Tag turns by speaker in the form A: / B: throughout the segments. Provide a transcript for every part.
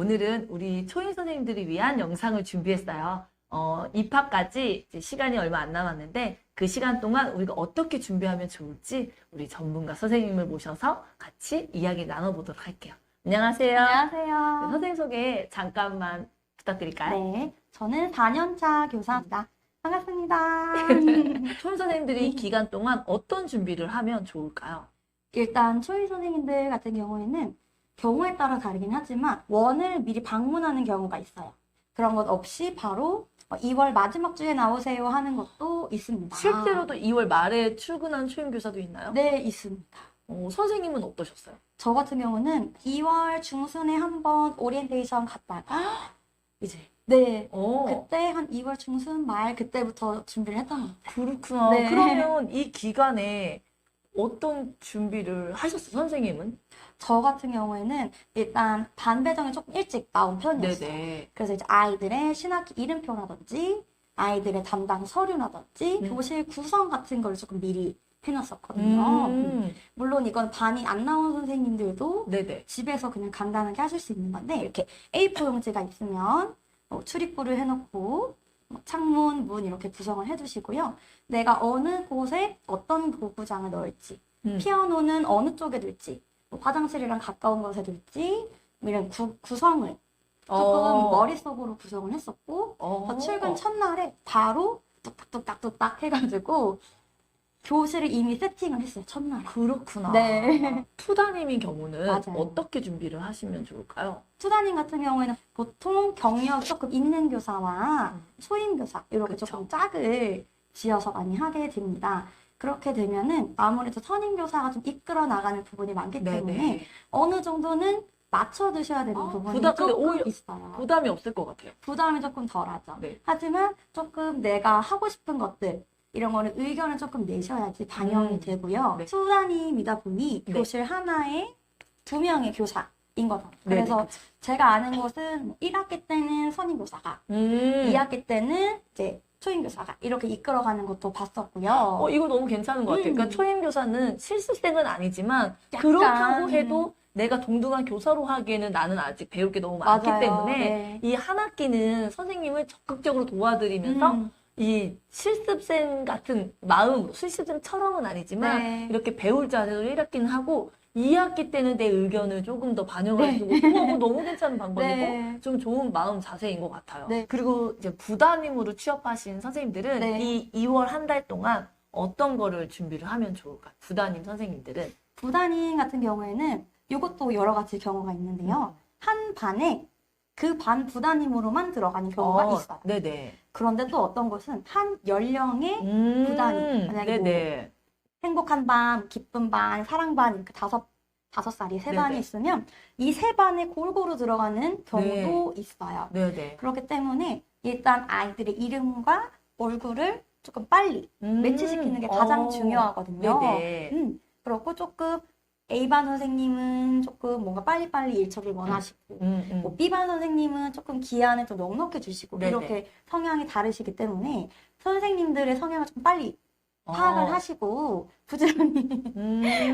A: 오늘은 우리 초임 선생님들을 위한 영상을 준비했어요. 입학까지 이제 시간이 얼마 안 남았는데 그 시간 동안 우리가 어떻게 준비하면 좋을지 우리 전문가 선생님을 모셔서 같이 이야기 나눠보도록 할게요. 안녕하세요. 네,
B: 안녕하세요.
A: 선생님 소개 잠깐만 부탁드릴까요?
B: 네, 저는 4년차 교사입니다. 반갑습니다.
A: 초임 선생님들이 이 기간 동안 어떤 준비를 하면 좋을까요?
B: 일단 초임 선생님들 같은 경우에는 경우에 따라 다르긴 하지만 원을 미리 방문하는 경우가 있어요. 그런 것 없이 바로 2월 마지막 주에 나오세요 하는 것도 있습니다.
A: 실제로도 2월 말에 출근한 초임 교사도 있나요?
B: 네, 있습니다.
A: 선생님은 어떠셨어요?
B: 저 같은 경우는 2월 중순에 한번 오리엔테이션 갔다가 이제 네, 그때 한 2월 중순 말 그때부터 준비를 했던 것 같아요.
A: 그렇구나.
B: 네.
A: 그러면 이 기간에 어떤 준비를 하셨어요, 선생님은?
B: 저 같은 경우에는 일단 반 배정이 조금 일찍 나온 편이었어요.
A: 네네.
B: 그래서 이제 아이들의 신학기 이름표라든지 아이들의 담당 서류라든지 교실 구성 같은 걸 조금 미리 해놨었거든요. 물론 이건 반이 안 나온 선생님들도
A: 네네.
B: 집에서 그냥 간단하게 하실 수 있는 건데 이렇게 A4 용지가 있으면 출입구를 해놓고 창문, 문 이렇게 구성을 해두시고요. 내가 어느 곳에 어떤 도구장을 넣을지, 피아노는 어느 쪽에 둘지, 화장실이랑 가까운 곳에 둘지 이런 구성을 조금 머릿속으로 구성을 했었고 출근 첫날에 바로 뚝딱뚝딱 해가지고 교실을 이미 세팅을 했어요. 첫날에.
A: 그렇구나.
B: 네.
A: 투다님인 경우는
B: 맞아요.
A: 어떻게 준비를 하시면 좋을까요?
B: 투다님 같은 경우에는 보통 경력 조금 있는 교사와 초임 교사 이렇게
A: 그쵸.
B: 조금 짝을 지어서 많이 하게 됩니다. 그렇게 되면은 아무래도 선임 교사가 좀 이끌어 나가는 부분이 많기 때문에
A: 네네.
B: 어느 정도는 맞춰 두셔야 되는 부분이
A: 근데
B: 조금
A: 오히려
B: 있어요.
A: 부담이 없을 것 같아요.
B: 부담이 조금 덜하죠.
A: 네.
B: 하지만 조금 내가 하고 싶은 것들 이런 거는 의견을 조금 내셔야지 반영이 되고요.
A: 네.
B: 수단임이다 보니
A: 네.
B: 교실 하나에 2명의 교사인 거죠.
A: 네네,
B: 그래서 제가 아는 것은 1학기 때는 선임 교사가, 2학기 때는 이제 초임 교사가 이렇게 이끌어가는 것도 봤었고요.
A: 이거 너무 괜찮은 것 같아요. 그러니까 초임 교사는 실습생은 아니지만
B: 약간,
A: 그렇다고 해도 내가 동등한 교사로 하기에는 나는 아직 배울 게 너무 많기
B: 맞아요.
A: 때문에
B: 네.
A: 이 한 학기는 선생님을 적극적으로 도와드리면서 이 실습생 같은 마음, 실습생처럼은 아니지만
B: 네.
A: 이렇게 배울 자세로 1학기는 하고 2학기 때는 내 의견을 조금 더 반영할 수 있고 그거 너무 괜찮은 방법이고
B: 네.
A: 좀 좋은 마음 자세인 것 같아요.
B: 네.
A: 그리고 이제 부담임으로 취업하신 선생님들은
B: 네.
A: 이 2월 한 달 동안 어떤 거를 준비를 하면 좋을까? 부담임 선생님들은
B: 부단임 같은 경우에는 이것도 여러 가지 경우가 있는데요. 한 반에 그 반 부단임으로만 들어가는 경우가 있어요.
A: 네네.
B: 그런데 또 어떤 곳은 한 연령의 부담임. 만약에
A: 네네.
B: 행복한 반, 기쁜 반, 사랑 반 이렇게 다섯 살이 세 반이
A: 네네.
B: 있으면 이 세 반에 골고루 들어가는 경우도 있어요.
A: 네네.
B: 그렇기 때문에 일단 아이들의 이름과 얼굴을 조금 빨리 매치시키는 게 가장 중요하거든요.
A: 네네.
B: 그렇고 조금 A반 선생님은 조금 뭔가 빨리빨리 일처리를 원하시고 뭐 B반 선생님은 조금 기한을 좀 넉넉히 주시고
A: 네네.
B: 이렇게 성향이 다르시기 때문에 선생님들의 성향을 좀 빨리 파악을 하시고 부지런히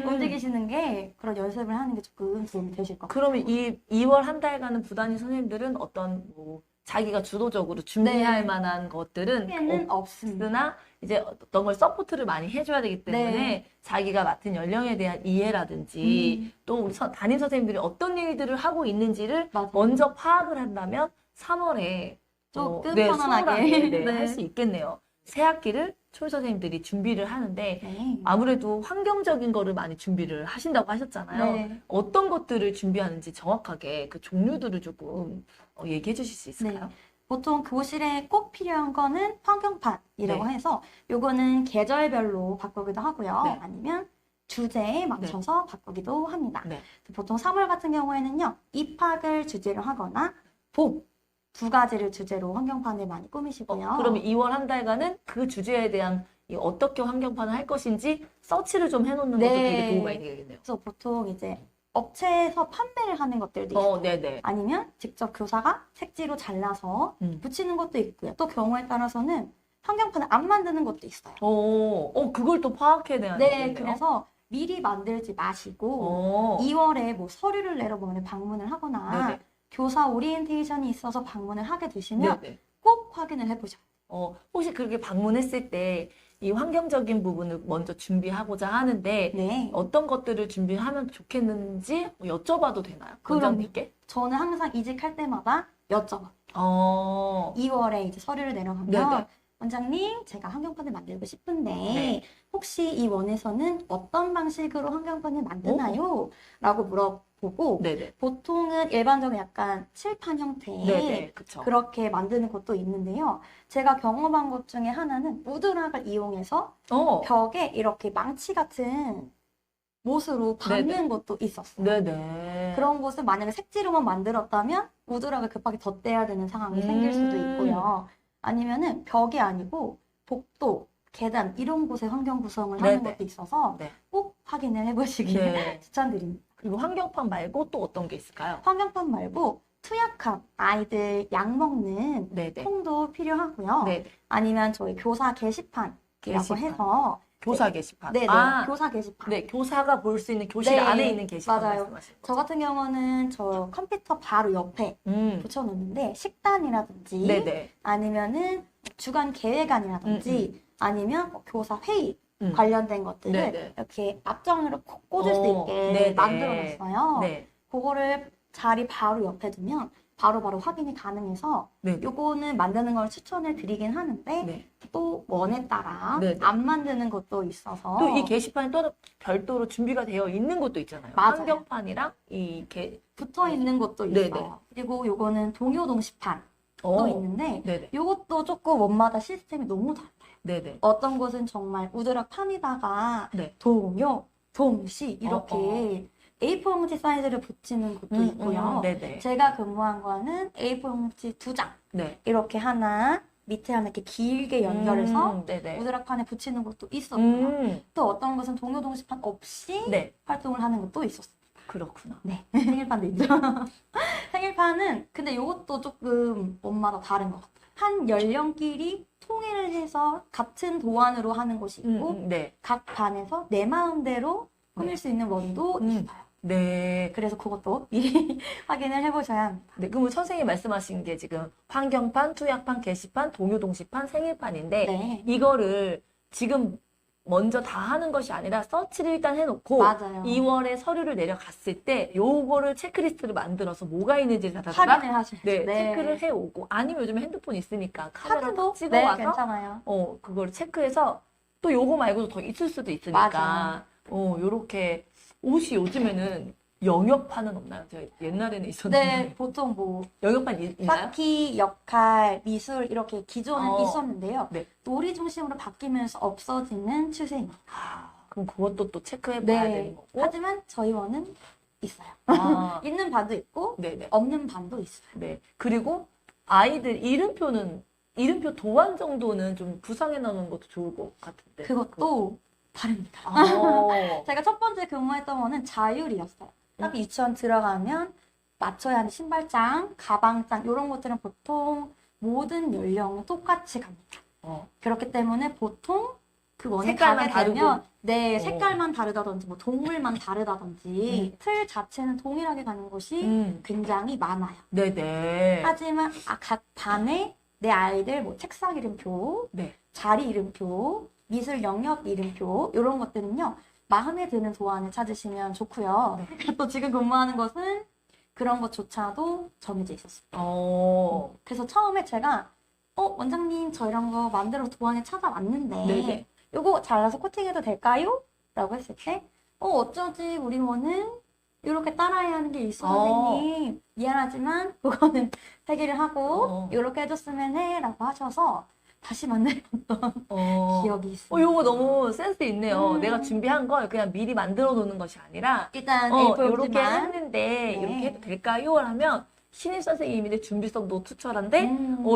B: 움직이시는 게 그런 연습을 하는 게 조금 도움이 되실 것 같아요.
A: 그러면 이 2월 한 달간은 부단임 선생님들은 어떤 뭐 자기가 주도적으로 준비할 만한 것들은
B: 는 없습니다.
A: 없으나 이제 어떤 걸 서포트를 많이 해줘야 되기 때문에 자기가 맡은 연령에 대한 이해라든지 또 우리 담임 선생님들이 어떤 일들을 하고 있는지를
B: 맞아요.
A: 먼저 파악을 한다면 3월에
B: 조금 편안하게. 네.
A: 할 수 있겠네요. 새 학기를 초임 선생님들이 준비를 하는데
B: 네.
A: 아무래도 환경적인 거를 많이 준비를 하신다고 하셨잖아요.
B: 네.
A: 어떤 것들을 준비하는지 정확하게 그 종류들을 조금 얘기해 주실 수 있을까요?
B: 보통 교실에 꼭 필요한 거는 환경판이라고
A: 네.
B: 해서 요거는 계절별로 바꾸기도 하고요.
A: 네.
B: 아니면 주제에 맞춰서 바꾸기도 합니다.
A: 네.
B: 보통 3월 같은 경우에는요. 입학을 주제로 하거나 봄 두 가지를 주제로 환경판을 많이 꾸미시고요.
A: 그러면 2월 한 달간은 그 주제에 대한 어떻게 환경판을 할 것인지 서치를 좀 해놓는 것도 되게 도움이 많이 되겠네요.
B: 그래서 보통 이제 업체에서 판매를 하는 것들도 있어요.
A: 네네.
B: 아니면 직접 교사가 색지로 잘라서 붙이는 것도 있고요. 또 경우에 따라서는 환경판을 안 만드는 것도 있어요.
A: 그걸 또 파악해야
B: 네,
A: 되겠네요.
B: 그래서 미리 만들지 마시고 2월에 뭐 서류를 내러 보면 방문을 하거나
A: 네네.
B: 교사 오리엔테이션이 있어서 방문을 하게 되시면
A: 네네.
B: 꼭 확인을 해보셔요.
A: 혹시 그렇게 방문했을 때 이 환경적인 부분을 먼저 준비하고자 하는데
B: 네.
A: 어떤 것들을 준비하면 좋겠는지 여쭤봐도 되나요?
B: 그럼요.
A: 원장님께?
B: 저는 항상 이직할 때마다 여쭤봐요.
A: 어,
B: 2월에 이제 서류를 내려가면
A: 네네.
B: 원장님, 제가 환경판을 만들고 싶은데
A: 네.
B: 혹시 이 원에서는 어떤 방식으로 환경판을 만드나요? 라고 물어보고
A: 네네.
B: 보통은 일반적으로 약간 칠판 형태의
A: 네네. 그쵸.
B: 그렇게 만드는 것도 있는데요. 제가 경험한 것 중에 하나는 우드락을 이용해서 벽에 이렇게 망치 같은 못으로 박는
A: 네네.
B: 것도 있었어요.
A: 네네.
B: 그런 곳은 만약에 색지로만 만들었다면 우드락을 급하게 덧대야 되는 상황이 생길 수도 있고요. 아니면은 벽이 아니고 복도, 계단 이런 곳에 환경 구성을 하는
A: 네네.
B: 것도 있어서
A: 네.
B: 꼭 확인을 해보시길
A: 네.
B: 추천드립니다.
A: 그리고 환경판 말고 또 어떤 게 있을까요?
B: 환경판 말고 투약함, 아이들 약 먹는
A: 네네.
B: 통도 필요하고요.
A: 네.
B: 아니면 저희 교사 게시판이라고
A: 게시판.
B: 해서
A: 교사 게시판.
B: 네네,
A: 아,
B: 교사 게시판.
A: 네. 교사가 볼 수 있는 교실
B: 네,
A: 안에 있는 게시판
B: 맞아요.
A: 말씀하시는
B: 저
A: 거죠?
B: 같은 경우는 저 컴퓨터 바로 옆에 붙여놓는데 식단이라든지
A: 네네.
B: 아니면은 주간 계획안이라든지 아니면 뭐 교사 회의 관련된 것들을
A: 네네.
B: 이렇게 앞장으로 콕 꽂을 수 있게
A: 네네.
B: 만들어놨어요.
A: 네.
B: 그거를 자리 바로 옆에 두면 바로바로 확인이 가능해서
A: 네.
B: 요거는 만드는 걸 추천을 드리긴 하는데
A: 네.
B: 또 원에 따라
A: 네네.
B: 안 만드는 것도 있어서
A: 또 이 게시판이 또 별도로 준비가 되어 있는 것도 있잖아요.
B: 맞아요.
A: 환경판이랑
B: 붙어 있는 것도
A: 네네.
B: 있어요. 그리고 요거는 동요 동시판도 있는데
A: 네네.
B: 요것도 조금 원마다 시스템이 너무 달라요.
A: 네네.
B: 어떤 곳은 정말 우드락 판에다가
A: 네.
B: 동요, 동시 이렇게 A4 용지 사이즈를 붙이는 것도 있고요.
A: 네네.
B: 제가 근무한 거는 A4 용지 2장
A: 네.
B: 이렇게 하나 밑에 하나 이렇게 길게 연결해서
A: 네네.
B: 우드락 판에 붙이는 것도 있었고요. 또 어떤 것은 동요 동시판 없이
A: 네.
B: 활동을 하는 것도 있었어요.
A: 그렇구나.
B: 네, 생일판도 있죠. 생일판은 근데 이것도 조금 원마다 다른 것 같아요. 한 연령끼리 통일을 해서 같은 도안으로 하는 곳이 있고
A: 네.
B: 각 반에서 내 마음대로 꾸밀 수 있는 원도 있어요.
A: 네.
B: 그래서 그것도 미리 확인을 해보셔야 합니다.
A: 네. 그럼 선생님이 말씀하신 게 지금 환경판, 투약판, 게시판, 동요 동시판, 생일판인데
B: 네.
A: 이거를 지금 먼저 다 하는 것이 아니라 서치를 일단 해놓고
B: 맞아요.
A: 2월에 서류를 내려갔을 때 요거를 체크리스트를 만들어서 뭐가 있는지 다
B: 확인을 하셔야죠.
A: 네, 체크를 해오고 아니면 요즘 핸드폰 있으니까 카메라
B: 사진도
A: 찍어와서
B: 괜찮아요.
A: 그걸 체크해서 또 요거 말고도 더 있을 수도 있으니까 요렇게 옷이 요즘에는 영역판은 없나요? 제가 옛날에는 있었는데
B: 네, 보통 뭐
A: 영역판 있나요?
B: 쌓기, 역할, 미술 이렇게 기존은 있었는데요.
A: 네.
B: 놀이 중심으로 바뀌면서 없어지는 추세입니다.
A: 그럼 그것도 또 체크해봐야 되는 거고.
B: 하지만 저희 원은 있어요.
A: 아,
B: 있는 반도 있고
A: 네네.
B: 없는 반도 있어요.
A: 네. 그리고 아이들 이름표 도안 정도는 좀 구상해 놓는 것도 좋을 것 같은데.
B: 그것도 다릅니다. 제가 첫 번째 근무했던 거는 자율이었어요. 딱 유치원 들어가면 맞춰야 하는 신발장, 가방장 이런 것들은 보통 모든 연령은 똑같이 갑니다. 그렇기 때문에 보통 그 원에
A: 색깔만
B: 가게 되면
A: 다르고.
B: 네, 색깔만 다르다든지 뭐 동물만 다르다든지 틀 자체는 동일하게 가는 곳이 굉장히 많아요.
A: 네네.
B: 하지만 각 반에 내 아이들 뭐 책상 이름표,
A: 네.
B: 자리 이름표, 미술 영역 이름표 이런 것들은요. 마음에 드는 도안을 찾으시면 좋고요. 또 지금 근무하는 것은 그런 것조차도 정해져 있었어요. 그래서 처음에 제가 원장님 저 이런 거 만들어 도안을 찾아왔는데
A: 네네.
B: 요거 잘라서 코팅해도 될까요? 라고 했을 때 어쩌지 우리 원은 이렇게 따라야 하는 게 있어 선생님. 미안하지만 그거는 해결을 하고 이렇게 해줬으면 해 라고 하셔서 다시 만들었던 기억이 있어요.
A: 요거 너무 센스 있네요. 내가 준비한 걸 그냥 미리 만들어 놓는 것이 아니라
B: 일단
A: 이렇게 했는데
B: 네.
A: 이렇게 해도 될까요? 하면 신입 선생님인데 준비성도 투철한데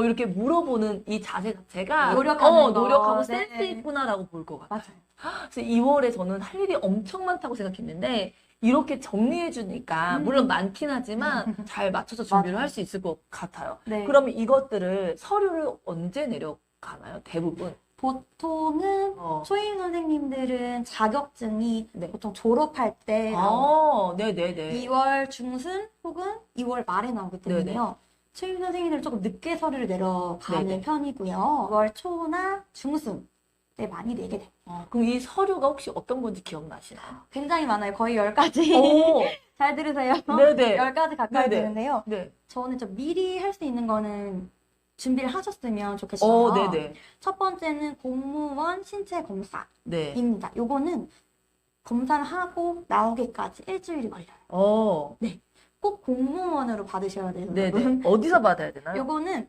A: 이렇게 물어보는 이 자세 자체가
B: 노력하는 거.
A: 노력하고
B: 네.
A: 센스 있구나라고 볼 것 같아요.
B: 맞아요.
A: 그래서 2월에 저는 할 일이 엄청 많다고 생각했는데 이렇게 정리해 주니까 물론 많긴 하지만 잘 맞춰서 준비를 할 수 있을 것 같아요.
B: 네.
A: 그러면 이것들을 서류를 언제 내려가나요? 대부분.
B: 보통은 초임 선생님들은 자격증이
A: 네.
B: 보통 졸업할 때 나오는
A: 네네네.
B: 2월 중순 혹은 2월 말에 나오기 때문에요. 초임 선생님들은 조금 늦게 서류를 내려가는
A: 네네.
B: 편이고요. 2월 초나 중순 때 많이 내게 돼요.
A: 그럼 이 서류가 혹시 어떤 건지 기억나시나요?
B: 굉장히 많아요. 거의 10가지.
A: 오,
B: 잘 들으세요.
A: 네네.
B: 10가지 가까이
A: 네네.
B: 되는데요.
A: 네.
B: 저는 좀 미리 할 수 있는 거는 준비를 하셨으면 좋겠어요.
A: 네네.
B: 첫 번째는 공무원 신체 검사입니다.
A: 네.
B: 요거는 검사를 하고 나오기까지 일주일이 걸려요. 꼭 공무원으로 받으셔야 돼요,
A: 네네.
B: 여러분.
A: 어디서 받아야 되나요?
B: 요거는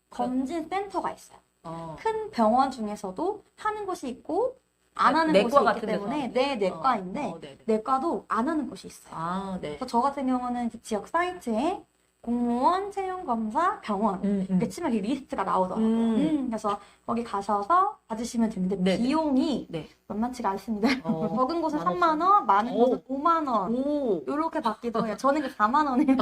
B: 검진 센터가 있어요.
A: 어.
B: 큰 병원 중에서도 하는 곳이 있고 안 하는
A: 내과
B: 곳이 있기
A: 같은 데서
B: 때문에
A: 하는
B: 네, 내과인데
A: 네네.
B: 내과도 안 하는 곳이 있어요.
A: 네.
B: 그래서 저 같은 경우는 이제 지역 사이트에 공무원 채용검사 병원 이렇게 치면 이렇게 리스트가 나오더라고요. 그래서 거기 가셔서 받으시면 되는데
A: 네네.
B: 비용이
A: 네.
B: 만만치가 않습니다. 적은 곳은
A: 많았어요.
B: 3만 원, 많은
A: 오.
B: 곳은 5만 원
A: 오.
B: 이렇게 받기도 해요. 저는 4만 원이에요.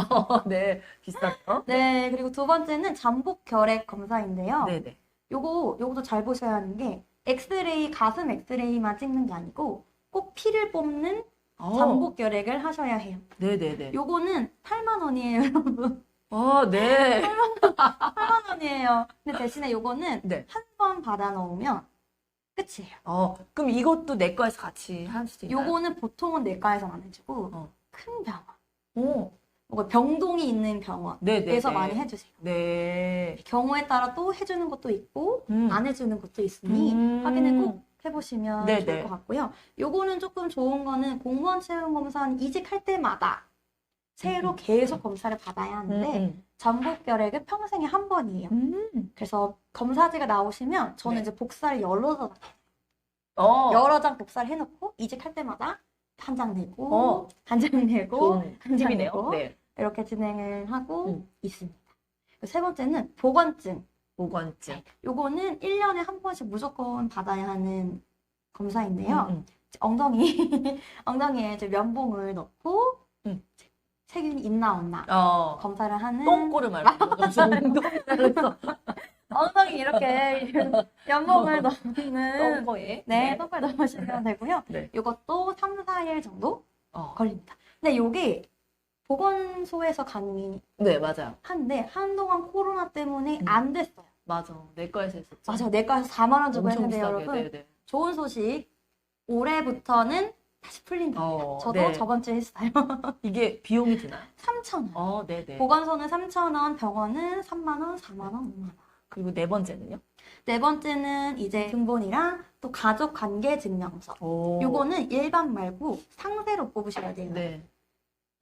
A: 네. 비쌌죠?
B: 네, 그리고 두 번째는 잠복 결핵 검사인데요.
A: 네네.
B: 요것도 잘 보셔야 하는 게 엑스레이, 가슴 엑스레이만 찍는 게 아니고 꼭 피를 뽑는 잠복 결핵을 하셔야 해요.
A: 네네네.
B: 요거는 8만 원이에요, 여러분.
A: 네.
B: 8만 원이에요. 근데 대신에 요거는
A: 네.
B: 한 번 받아 넣으면 끝이에요.
A: 그럼 이것도 내과에서 같이 할 수 있나요?
B: 요거는 보통은 내과에서는 안 해주고 큰 병원. 뭐 병동이 있는 병원에서 많이 해주세요.
A: 네.
B: 경우에 따라 또 해주는 것도 있고 안 해주는 것도 있으니
A: 음.
B: 확인을 꼭 해보시면
A: 네네.
B: 좋을 것 같고요. 요거는 조금 좋은 거는 공무원 채용검사는 이직할 때마다 새로 계속 검사를 받아야 하는데 잠복 결핵은 평생에 한 번이에요. 그래서 검사지가 나오시면 저는
A: 네.
B: 이제 복사를 여러 장 복사를 해놓고 이직할 때마다 한 장 내고 한 장 내고 한 장 내고
A: 네.
B: 이렇게 진행을 하고 있습니다. 세 번째는 보건증.
A: 보건증.
B: 요거는 1년에 한 번씩 무조건 받아야 하는 검사인데요. 엉덩이에 이제 면봉을 넣고 세균이 있나 없나 검사를 하는
A: 똥꼬를 말하는 거죠.
B: 엉덩이 이렇게 면봉을 넣는
A: 똥꼬에.
B: 네, 똥꼬에 넣으시면 되고요.
A: 네.
B: 요것도 3, 4일 정도 걸립니다. 근데 요게 보건소에서 가능이
A: 네, 맞아요.
B: 한데 한동안 코로나 때문에 안 됐어요.
A: 맞아. 내과에서 했었죠.
B: 맞아, 내과에서 4만 원 주고
A: 엄청
B: 했는데
A: 비싸게.
B: 여러분
A: 네네.
B: 좋은 소식. 올해부터는 다시 풀린다. 저도
A: 네.
B: 저번 주에 했어요.
A: 이게 비용이 드나요?
B: 3,000원.
A: 네네.
B: 보건소는 3,000원, 병원은 3만 원, 4만 원, 5만 원.
A: 그리고 네 번째는요?
B: 네 번째는 이제 등본이랑 또 가족 관계 증명서. 요거는 일반 말고 상세로 뽑으셔야 돼요.
A: 네.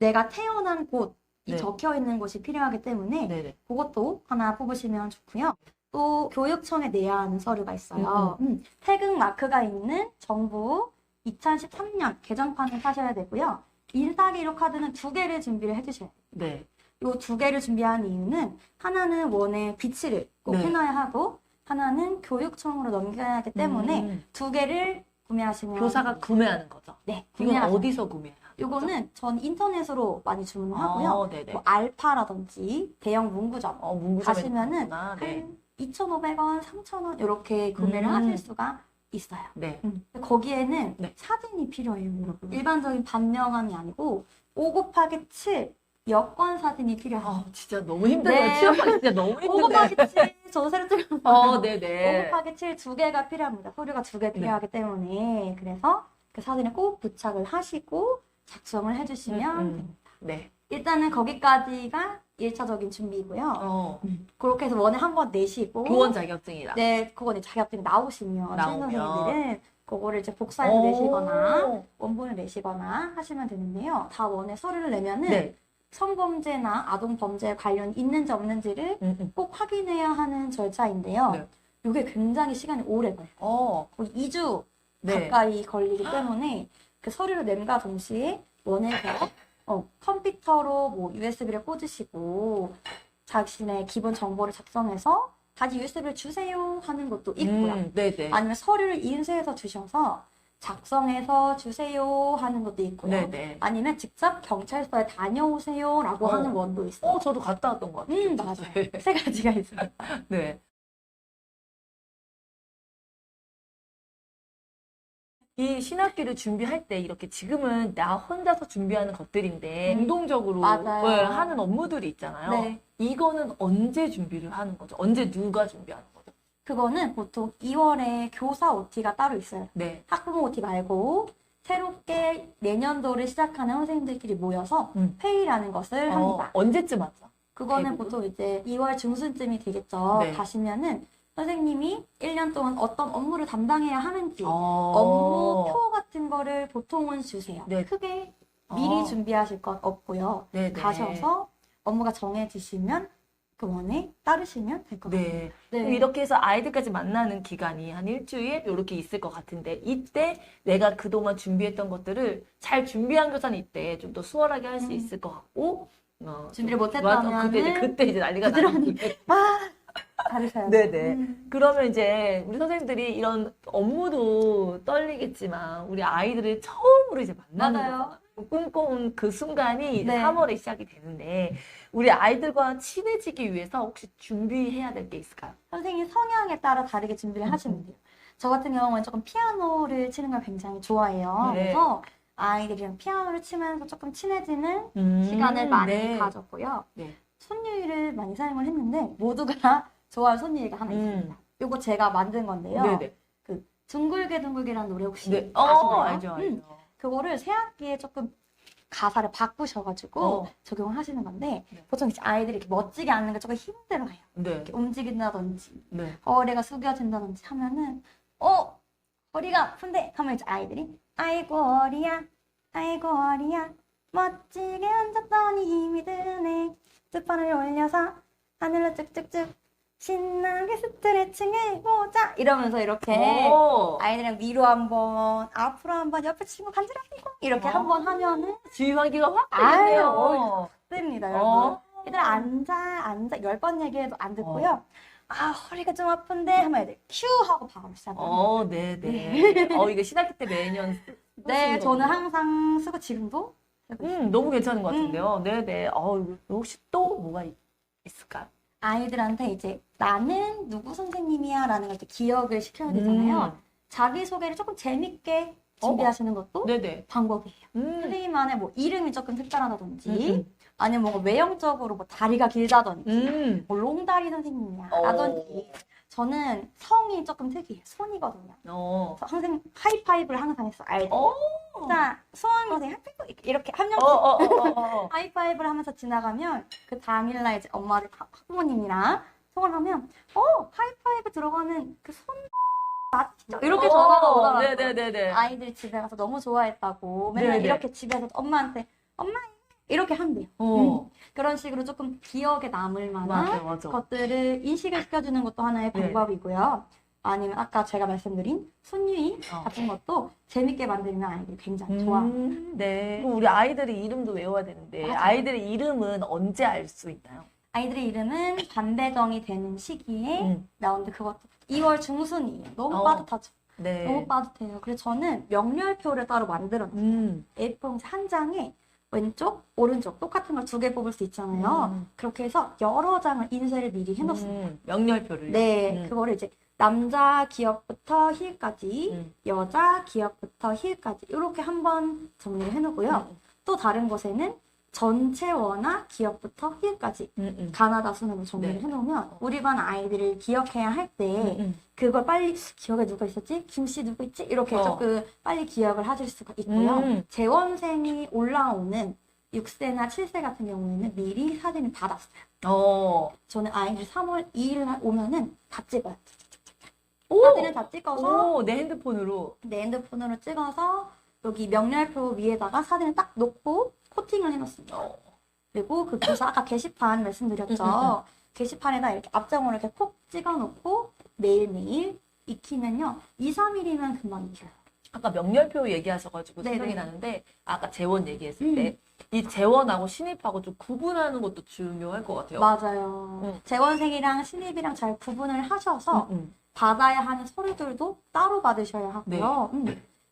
B: 내가 태어난 곳이
A: 네.
B: 적혀 있는 곳이 필요하기 때문에
A: 네네.
B: 그것도 하나 뽑으시면 좋고요. 또 교육청에 내야 하는 서류가 있어요. 태극 마크가 있는 정부 2013년 개정판을 사셔야 되고요. 인사기록 카드는 2개를 준비를 해주셔야 돼요.
A: 네.
B: 요 2개를 준비한 이유는 하나는 원에 비치를 꼭
A: 네.
B: 해놔야 하고 하나는 교육청으로 넘겨야 하기 때문에 2개를 구매하시면
A: 교사가
B: 됩니다.
A: 구매하는 거죠.
B: 네,
A: 이건
B: 구매하세요.
A: 어디서 구매해요?
B: 요거는 전 인터넷으로 많이 주문하고요.
A: 네네.
B: 뭐 알파라든지 대형 문구점
A: 문구점에
B: 가시면은
A: 가는구나. 네.
B: 한 2,500원, 3,000원 이렇게 구매를 하실 수가 있어요.
A: 네.
B: 거기에는
A: 네.
B: 사진이 필요해요, 여러분. 일반적인 반명함이 아니고 5곱하기7 여권 사진이 필요해요.
A: 진짜 너무 힘들어요.
B: 네.
A: 취업하기 진짜 너무 힘든데.
B: 5곱하기7 저도 새로 찍었어요.
A: 네네.
B: 5곱하기7 2개가 필요합니다. 서류가 2개 필요하기 때문에 그래서 그 사진을 꼭 부착을 하시고 작성을 해주시면 됩니다.
A: 네.
B: 일단은 거기까지가 1차적인 준비고요. 그렇게 해서 원에 한 번 내시고
A: 교원 자격증이라.
B: 네, 그거는 자격증 나오시면
A: 나오면.
B: 선생님들은 그거를 이제 복사해서 내시거나 원본을 내시거나 하시면 되는데요. 다 원에 서류를 내면은
A: 네.
B: 성범죄나 아동범죄 관련 있는지 없는지를 꼭 확인해야 하는 절차인데요.
A: 네.
B: 이게 굉장히 시간이 오래 걸려요. 거의 2주 가까이 걸리기 때문에 그 서류를 낸과 동시에 원에서 컴퓨터로 뭐 USB를 꽂으시고 자신의 기본 정보를 작성해서 다시 USB를 주세요 하는 것도 있고요.
A: 네네.
B: 아니면 서류를 인쇄해서 주셔서 작성해서 주세요 하는 것도 있고요.
A: 네네.
B: 아니면 직접 경찰서에 다녀오세요라고 하는 원도 있어요.
A: 저도 갔다 왔던 것 같아요.
B: 맞아요. 세 가지가 있어요.
A: 네. 이 신학기를 준비할 때 이렇게 지금은 나 혼자서 준비하는 것들인데 능동적으로
B: 맞아요.
A: 네, 하는 업무들이 있잖아요.
B: 네.
A: 이거는 언제 준비를 하는 거죠? 언제 누가 준비하는 거죠?
B: 그거는 보통 2월에 교사 OT가 따로 있어요.
A: 네.
B: 학부모 OT 말고 새롭게 내년도를 시작하는 선생님들끼리 모여서 회의라는 것을 합니다.
A: 언제쯤 하죠?
B: 그거는
A: 대부분?
B: 보통 이제 2월 중순쯤이 되겠죠.
A: 네.
B: 가시면은 선생님이 1년 동안 어떤 업무를 담당해야 하는지 업무표 같은 거를 보통은 주세요.
A: 네.
B: 크게 미리 준비하실 것 없고요.
A: 네, 네.
B: 가셔서 업무가 정해지시면 그 원에 따르시면 될 것 같아요.
A: 네.
B: 네.
A: 그럼 이렇게 해서 아이들까지 만나는 기간이 한 일주일 이렇게 있을 것 같은데 이때 내가 그동안 준비했던 것들을 잘 준비한 교사는 이때 좀 더 수월하게 할 수 있을 것 같고
B: 준비를
A: 좀
B: 못했다면은
A: 그때 이제 난리가 나는
B: 다르셔요.
A: 네네. 그러면 이제 우리 선생님들이 이런 업무도 떨리겠지만 우리 아이들을 처음으로 이제 만나는
B: 맞아요.
A: 거잖아요. 꿈꿔온 그 순간이
B: 네.
A: 3월에 시작이 되는데 우리 아이들과 친해지기 위해서 혹시 준비해야 될 게 있을까요?
B: 선생님 성향에 따라 다르게 준비를 하시면 돼요. 저 같은 경우는 조금 피아노를 치는 걸 굉장히 좋아해요.
A: 네.
B: 그래서 아이들이랑 피아노를 치면서 조금 친해지는 시간을 많이
A: 네.
B: 가졌고요.
A: 네.
B: 손유이를 많이 사용을 했는데 모두가 좋아하는 손유이가 하나 있습니다. 요거 제가 만든 건데요.
A: 네네.
B: 그 둥글게 둥글게라는 노래 혹시
A: 네.
B: 아시나요?
A: 알죠, 알죠.
B: 그거를 새 학기에 조금 가사를 바꾸셔가지고 적용을 하시는 건데
A: 네.
B: 보통 이제 아이들이 이렇게 멋지게 앉는 게 조금 힘들어해요.
A: 네.
B: 이렇게 움직인다든지
A: 네.
B: 허리가 숙여진다든지 하면은 허리가 아픈데 하면 이제 아이들이 아이고 허리야 아이고 허리야 멋지게 앉았더니 힘이 드네 두 팔을 올려서 하늘로 쭉쭉쭉 신나게 스트레칭 해보자 이러면서 이렇게 아이들이랑 위로 한번 앞으로 한번 옆에 친구 간지럽히고 이렇게 한번 하면은
A: 주의하기가 확
B: 아유,
A: 되겠네요.
B: 됩니다 여러분. 얘들 앉아 10번 얘기해도 안 듣고요. 아 허리가 좀 아픈데 하면 애들 큐 하고 바로 시작합니다.
A: 네네. 이거 신학기 때 매년
B: 네, 저는 항상 쓰고 지금도
A: 너무 괜찮은 것 같은데요. 네네. 혹시 또 뭐가 있을까요?
B: 아이들한테 이제 나는 누구 선생님이야 라는 걸 이제 기억을 시켜야 되잖아요. 자기소개를 조금 재밌게 준비하시는 것도
A: 네네.
B: 방법이에요. 선생님만의 뭐 이름이 조금 특별하다든지
A: 음.
B: 아니면 뭐 외형적으로 뭐 다리가 길다든지 뭐 롱다리 선생님이야 라든지 저는 성이 조금 특이해요. 손이거든요. 그래서 항상 하이파이브를 항상 했어. 알죠? 자, 수원 선생님 하이파이브 이렇게 한 명씩 하이파이브를 하면서 지나가면 그 당일날 이제 엄마들 학부모님이랑 통화를 하면 하이파이브 들어가는 그 손 맞죠? 이렇게 전화가 오더라고요.
A: 네네네네.
B: 아이들이 집에 가서 너무 좋아했다고 맨날
A: 네네.
B: 이렇게 집에서 엄마한테 엄마 이렇게 한대요. 그런 식으로 조금 기억에 남을 만한
A: 맞아.
B: 것들을 인식을 시켜주는 것도 하나의
A: 네.
B: 방법이고요. 아니면 아까 제가 말씀드린 손유이 같은 것도 재밌게 만들면 아이들이 굉장히 좋아합니다.
A: 네. 그럼 우리 아이들의 이름도 외워야 되는데
B: 맞아요.
A: 아이들의 이름은 언제 알 수 있나요?
B: 아이들의 이름은 반배정이 되는 시기에 나오는데 그것도 2월 중순이에요. 너무 빠듯하죠.
A: 네.
B: 너무 빠듯해요. 그래서 저는 명렬표를 따로 만들었어요. A4 한 장에 왼쪽, 오른쪽 똑같은 걸 2개 뽑을 수 있잖아요. 그렇게 해서 여러 장을 인쇄를 미리 해놓습니다.
A: 명렬표를.
B: 네, 그거를 이제 남자 기억부터 희까지, 여자 기억부터 희까지 이렇게 한번 정리를 해놓고요. 또 다른 곳에는 전체 원화 기억부터 희까지 가나다 순으로 정리를
A: 네.
B: 해놓으면 우리 반 아이들을 기억해야 할 때 그걸 빨리 기억에 누가 있었지? 김씨 누구 있지? 이렇게 조금 빨리 기억을 하실 수가 있고요. 재원생이 올라오는 6세나 7세 같은 경우에는 미리 사진을 받았어요. 저는 아이들 3월 2일 날 오면은 다 찍어요. 사진을 다 찍어서
A: 내 핸드폰으로.
B: 내 핸드폰으로 찍어서 여기 명렬표 위에다가 사진을 딱 놓고 코팅을 해놓습니다. 그리고 그 교사 아까 게시판 말씀드렸죠. 게시판에다 이렇게 앞장으로 이렇게 콕 찍어놓고 매일매일 익히면요. 2, 3일이면 금방 익혀요.
A: 아까 명렬표 얘기하셔가지고
B: 네네.
A: 생각이 나는데 아까 재원 얘기했을 때 이 재원하고 신입하고 좀 구분하는 것도 중요할 것 같아요.
B: 맞아요. 재원생이랑 신입이랑 잘 구분을 하셔서 받아야 하는 서류들도 따로 받으셔야 하고요.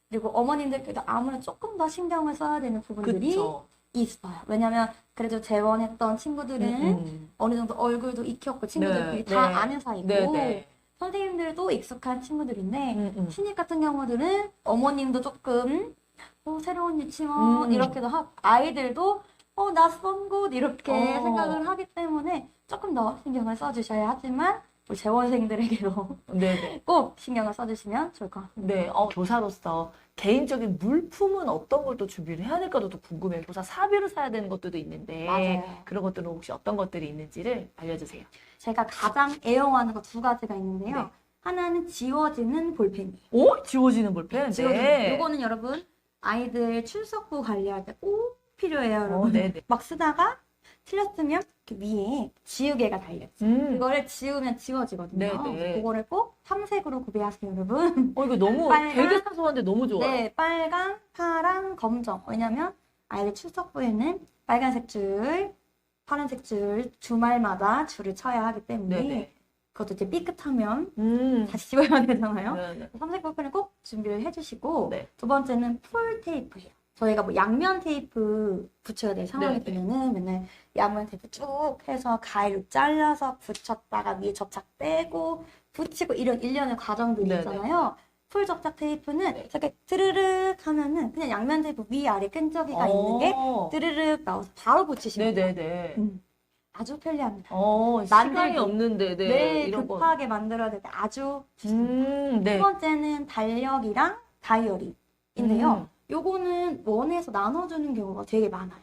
B: 그리고 어머님들께도 아무래도 조금 더 신경을 써야 되는 부분들이
A: 그쵸.
B: 있어요. 왜냐면 그래도 재원했던 친구들은 어느 정도 얼굴도 익혔고 친구들끼리 다 아는 사이고 선생님들도 익숙한 친구들인데 신입 같은 경우들은 어머님도 조금 새로운 유치원 이렇게도 하고 아이들도 낯선 곳 이렇게 생각을 하기 때문에 조금 더 신경을 써주셔야 하지만 우리 재원생들에게도
A: 네네.
B: 꼭 신경을 써주시면 좋을 것 같습니다.
A: 네, 교사로서 개인적인 물품은 어떤 걸 또 준비를 해야 될까도 또 궁금해요. 교사 사비로 사야 되는 것들도 있는데
B: 맞아요.
A: 그런 것들은 혹시 어떤 것들이 있는지를 알려주세요.
B: 제가 가장 애용하는 거 두 가지가 있는데요.
A: 네.
B: 하나는 지워지는 볼펜이에요.
A: 오? 지워지는 볼펜? 네.
B: 요거는 여러분 아이들 출석부 관리할 때 꼭 필요해요, 여러분.
A: 네네.
B: 막 쓰다가 틀렸으면 이렇게 위에 지우개가 달려있어요. 그거를 지우면 지워지거든요.
A: 네네.
B: 그거를 꼭 삼색으로 구비하세요, 여러분.
A: 이거 너무
B: 빨간-
A: 되게 사소한데 너무 좋아요.
B: 네, 빨강, 파랑, 검정. 왜냐면 아이들 출석부에는 빨간색 줄, 파란색 줄, 주말마다 줄을 쳐야 하기 때문에
A: 네네.
B: 그것도 이제 삐끗하면
A: 음.
B: 다시 지워야 되잖아요.
A: 네네.
B: 삼색 볼펜을 꼭 준비를 해주시고
A: 네.
B: 두 번째는 풀 테이프예요. 저희가 뭐 양면 테이프 붙여야 될 상황이
A: 네, 네.
B: 되면은 맨날 양면 테이프 쭉 해서 가위로 잘라서 붙였다가 위에 접착 빼고 붙이고 이런 일련의 과정들이
A: 네,
B: 있잖아요. 풀 접착 테이프는
A: 네.
B: 이렇게 드르륵 하면은 그냥 양면 테이프 위아래 끈적이가 있는 게 드르륵 나와서 바로 붙이시면 돼요.
A: 네네네.
B: 아주 편리합니다.
A: 시간이
B: 만들기.
A: 없는데, 네.
B: 네,
A: 이런 거.
B: 급하게 만들어야 될 때 아주 좋습니다.
A: 네.
B: 두 번째는 달력이랑 다이어리인데요. 요거는 원에서 나눠주는 경우가 되게 많아요.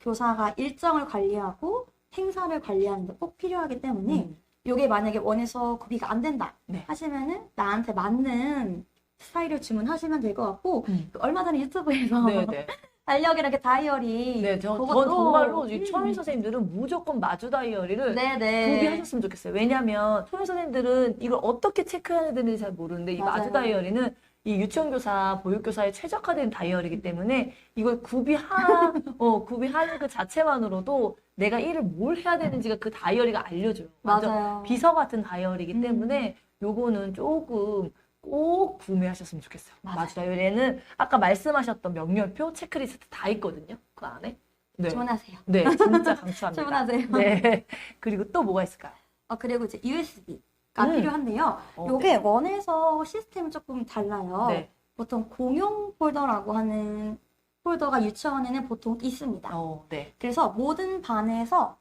B: 교사가 일정을 관리하고 행사를 관리하는데 꼭 필요하기 때문에 요게 만약에 원에서 구비가 안 된다
A: 네.
B: 하시면은 나한테 맞는 스타일을 주문하시면 될 것 같고 얼마 전에 유튜브에서
A: 네네.
B: 달력이랑 이렇게 다이어리
A: 네, 전
B: 그것도-
A: 정말로 이 초임 선생님들은 무조건 마주 다이어리를
B: 네네.
A: 구비하셨으면 좋겠어요. 왜냐하면 초임 선생님들은 이걸 어떻게 체크해야 되는지 잘 모르는데 이 마주
B: 맞아요.
A: 다이어리는 이 유치원교사, 보육교사에 최적화된 다이어리이기 때문에 이걸 구비하는 그 자체만으로도 내가 일을 뭘 해야 되는지가 그 다이어리가 알려줘요. 완전
B: 맞아요.
A: 비서 같은 다이어리이기 때문에 요거는 조금 꼭 구매하셨으면 좋겠어요.
B: 맞아요.
A: 마주 다이어리에는 아까 말씀하셨던 명렬표, 체크리스트 다 있거든요. 그 안에. 네.
B: 주문하세요.
A: 네, 진짜 강추합니다.
B: 주문하세요.
A: 네. 그리고 또 뭐가 있을까요?
B: 그리고 이제 USB가 필요한데요.
A: 네.
B: 요게 원에서 시스템이 조금 달라요.
A: 네.
B: 보통 공용 폴더라고 하는 폴더가 유치원에는 보통 있습니다.
A: 네.
B: 그래서 모든 반에서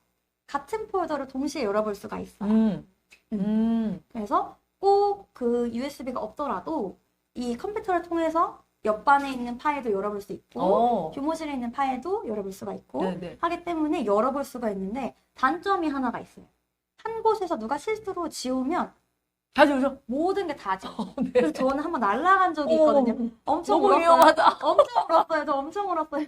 B: 같은 폴더를 동시에 열어볼 수가 있어요. 그래서 꼭 그 USB가 없더라도 이 컴퓨터를 통해서 옆 반에 있는 파일도 열어볼 수 있고 교무실에 있는 파일도 열어볼 수가 있고
A: 네네.
B: 하기 때문에 열어볼 수가 있는데 단점이 하나가 있어요. 한 곳에서 누가 실수로 지우면
A: 다시 오죠?
B: 모든 게 다 지워.
A: 네.
B: 그래서 저는 한번 날아간 적이 있거든요. 엄청
A: 너무
B: 울었어요.
A: 위험하다.
B: 엄청 울었어요. 저 엄청 울었어요.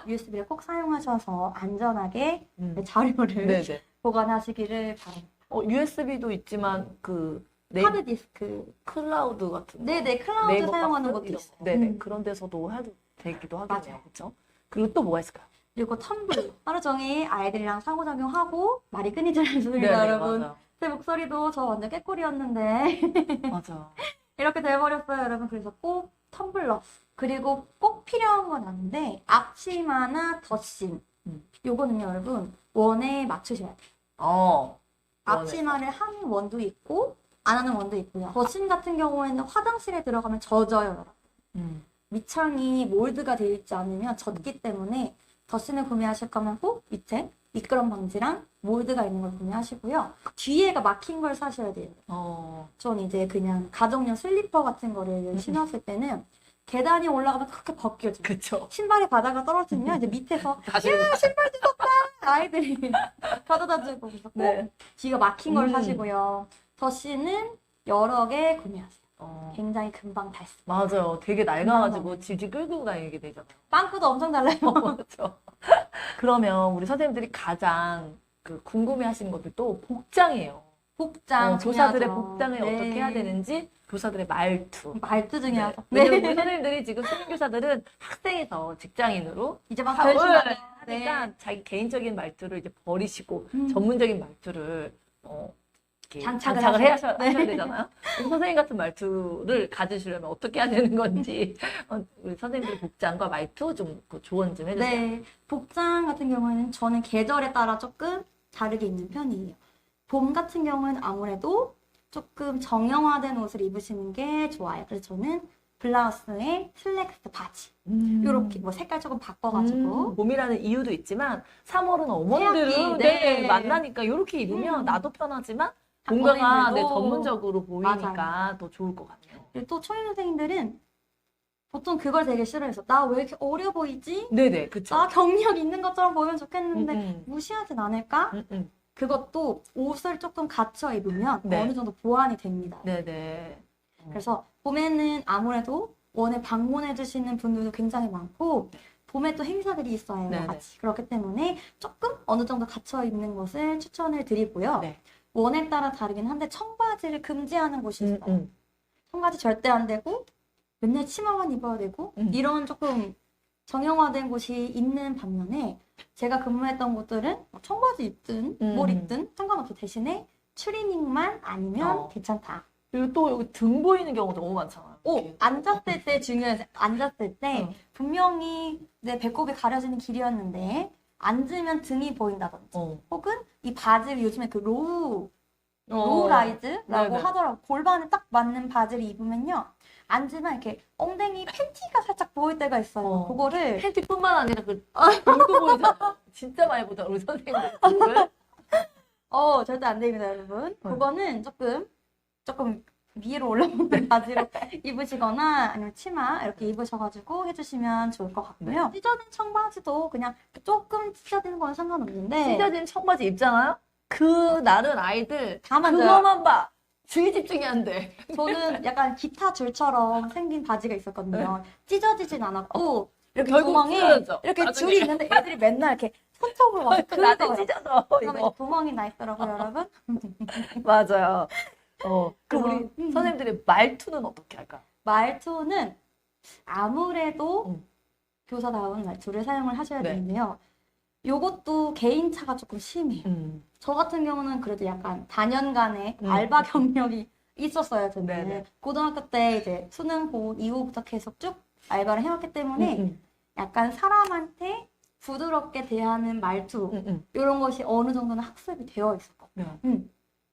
B: USB를 꼭 사용하셔서 안전하게 자료를
A: 네네.
B: 보관하시기를 바랍니다.
A: USB도 있지만 그
B: 하드 디스크.
A: 클라우드 같은 거.
B: 네네, 클라우드
A: 네이버
B: 사용하는
A: 박스?
B: 것도
A: 이런
B: 있어요.
A: 거. 네네. 그런 데서도 해도 되기도 하겠네요.
B: 맞아요.
A: 그렇죠? 그리고 또 뭐가 있을까요?
B: 그리고 텀블러. 하루 종일 아이들이랑 상호작용하고 말이 끊이지 않습니다, 여러분.
A: 맞아요.
B: 제 목소리도 저 완전 깨꼬리였는데
A: 맞아요.
B: 이렇게 돼버렸어요, 여러분. 그래서 꼭 텀블러. 그리고 꼭 필요한 건 아닌데 앞치마나 덧심. 요거는요, 여러분. 원에 맞추셔야 돼요. 앞치마를 하는 원도 있고 안 하는 원도 있고요. 덧심 같은 경우에는 화장실에 들어가면 젖어요, 여러분. 밑창이 몰드가 되어 있지 않으면 젖기 때문에 덧심을 구매하실 거면 꼭 밑에 미끄럼 방지랑 몰드가 있는 걸 구매하시고요. 뒤에가 막힌 걸 사셔야 돼요. 전 이제 그냥 가정용 슬리퍼 같은 거를 신었을 때는 계단이 올라가면 그렇게 벗겨져요.
A: 그쵸.
B: 신발이 바닥에 떨어지면 이제 밑에서
A: 다시
B: 신발 뜯었다! 아이들이 가져다 주고 그래서 꼭
A: 네.
B: 뒤가 막힌 걸 사시고요. 덧씨는 여러 개 구매하세요. 굉장히 금방 닳습니다.
A: 맞아요. 되게 낡아가지고 질질 끌고 다니게 되잖아요.
B: 빵꾸도 엄청 달라요.
A: 맞죠. 그러면 우리 선생님들이 가장 궁금해 하시는 것들도 복장이에요.
B: 복장
A: 교사들의
B: 중요하죠.
A: 복장을
B: 네.
A: 어떻게 해야 되는지, 교사들의 말투.
B: 말투 중요하죠.
A: 네. 왜냐면 우리 선생님들이 지금 수능교사들은 학생에서 직장인으로
B: 이제 막
A: 사업을
B: 결심하는
A: 하니까 자기 개인적인 말투를 이제 버리시고 전문적인 말투를 이렇게
B: 장착을
A: 장착을
B: 하셔야
A: 하셔야 되잖아요. 우리 선생님 같은 말투를 가지시려면 어떻게 해야 되는 건지 우리 선생님들 복장과 말투 좀 조언 좀 해주세요.
B: 네, 복장 같은 경우에는 저는 계절에 따라 조금 다르게 입는 편이에요. 봄 같은 경우에는 아무래도 조금 정형화된 옷을 입으시는 게 좋아요. 그래서 저는 블라우스에 슬랙스 바지 이렇게 뭐 색깔 조금 바꿔가지고
A: 봄이라는 이유도 있지만 3월은 어머니들은
B: 새학기,
A: 네,
B: 네.
A: 만나니까 이렇게 입으면 나도 편하지만
B: 학
A: 뭔가가 네,
B: 어머님들도
A: 전문적으로 보이니까
B: 맞아요.
A: 더 좋을 것 같네요.
B: 그리고 또 초임 선생님들은 보통 그걸 되게 싫어해서 나 왜 이렇게 어려 보이지?
A: 네네, 그쵸.
B: 나 경력 있는 것처럼 보면 좋겠는데
A: 음.
B: 무시하진 않을까?
A: 음.
B: 그것도 옷을 조금 갖춰 입으면
A: 네.
B: 어느 정도 보완이 됩니다.
A: 네네.
B: 그래서 봄에는 아무래도 원에 방문해 주시는 분들도 굉장히 많고 봄에 또 행사들이 있어요.
A: 네네.
B: 같이. 그렇기 때문에 조금 어느 정도 갖춰 입는 것을 추천을 드리고요.
A: 네.
B: 원에 따라 다르긴 한데 청바지를 금지하는 곳이 있어요. 청바지 절대 안 되고 맨날 치마만 입어야 되고 이런 조금 정형화된 곳이 있는 반면에 제가 근무했던 곳들은 청바지 입든 뭘 입든 상관없이 대신에 추리닝만 아니면 괜찮다.
A: 그리고 또 여기 등 보이는 경우도 너무 많잖아요.
B: 오, 앉았을 때 중요해요. 앉았을 때 분명히 내 배꼽이 가려지는 길이었는데 앉으면 등이 보인다든지 혹은 이 바지를 요즘에 그 로우 라이즈라고
A: 네네.
B: 하더라고. 골반에 딱 맞는 바지를 입으면요. 앉으면 이렇게 엉덩이 팬티가 살짝 보일 때가 있어요. 그거를
A: 팬티뿐만 아니라 그 등도 보이잖아요. 진짜 많이 보다 우리 선생님들 등을.
B: 절대 안 됩니다, 여러분. 그거는 조금 위로 올라오는 바지로 입으시거나 아니면 치마 이렇게 입으셔가지고 해주시면 좋을 것 같고요. 찢어진 청바지도 그냥 조금 찢어지는 건 상관없는데
A: 찢어진 청바지 입잖아요? 그 날은 아이들
B: 다 만져요.
A: 그거만 봐. 주의 집중이 안 돼.
B: 저는 약간 기타 줄처럼 생긴 바지가 있었거든요. 찢어지진 않았고 이렇게
A: 결국
B: 구멍이
A: 찢어져.
B: 이렇게
A: 나중에.
B: 줄이 있는데 애들이 맨날 이렇게 손톱으로 와서
A: 나중에
B: 긁어요.
A: 찢어져.
B: 그러면
A: 이거.
B: 이제 구멍이 나 있더라고요, 여러분.
A: 맞아요. 그럼
B: 그래서,
A: 우리 선생님들의 말투는 어떻게 할까?
B: 말투는 아무래도 교사다운 말투를 사용을 하셔야
A: 네.
B: 되는데요. 요것도 개인차가 조금 심해요. 저 같은 경우는 그래도 약간 다년간의 알바 경력이 있었어요, 저는.
A: 네네.
B: 고등학교 때 이제 수능 본 이후부터 계속 쭉 알바를 해왔기 때문에 약간 사람한테 부드럽게 대하는 말투 이런 것이 어느 정도는 학습이 되어 있었거든요.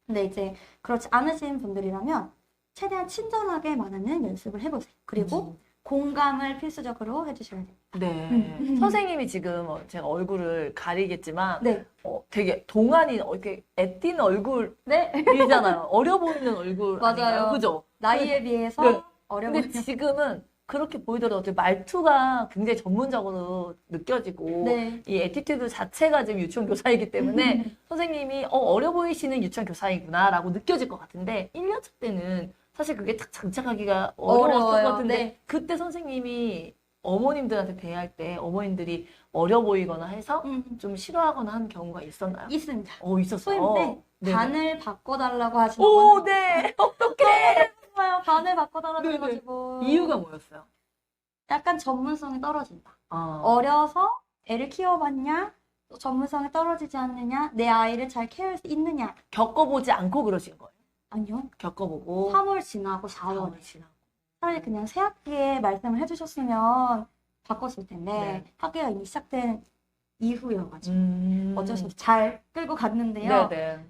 B: 근데 이제 그렇지 않으신 분들이라면 최대한 친절하게 말하는 연습을 해보세요. 그리고 공감을 필수적으로 해주셔야 돼요.
A: 네. 선생님이 지금 제가 얼굴을 가리겠지만
B: 네.
A: 되게 동안이 이렇게 애띤
B: 네.
A: 얼굴이잖아요. 어려 보이는 얼굴
B: 맞아요.
A: 아닌가요? 그죠?
B: 나이에 비해서
A: 네.
B: 어려
A: 근데
B: 보이죠.
A: 지금은 그렇게 보이더라도 말투가 굉장히 전문적으로 느껴지고
B: 네.
A: 이 애티튜드 자체가 지금 유치원 교사이기 때문에 선생님이 어려 보이시는 유치원 교사이구나라고 느껴질 것 같은데 1년 차 때는 사실 그게 딱 장착하기가 어려웠을
B: 어려워요.
A: 것 같은데
B: 네.
A: 그때 선생님이 어머님들한테 대할 때 어머님들이 어려 보이거나 해서 좀 싫어하거나 하는 경우가 있었나요?
B: 있습니다.
A: 있었어요.
B: 소임 때
A: 네네.
B: 반을 바꿔달라고 하시는
A: 오, 네. 어떡해.
B: 거예요. 반을 바꿔달라고
A: 네네.
B: 해가지고
A: 이유가 뭐였어요?
B: 약간 전문성이 떨어진다.
A: 아.
B: 어려서 애를 키워봤냐? 또 전문성이 떨어지지 않느냐? 내 아이를 잘 케어할 수 있느냐?
A: 겪어보지 않고 그러신 거예요?
B: 아니요.
A: 겪어보고
B: 3월 지나고 4월.
A: 4월 지나고.
B: 차라리 그냥 새 학기에 말씀을 해주셨으면 바꿨을 텐데
A: 네.
B: 학기가 이미 시작된 이후여가지고 어쩔 수 없이 잘 끌고 갔는데요.
A: 네네.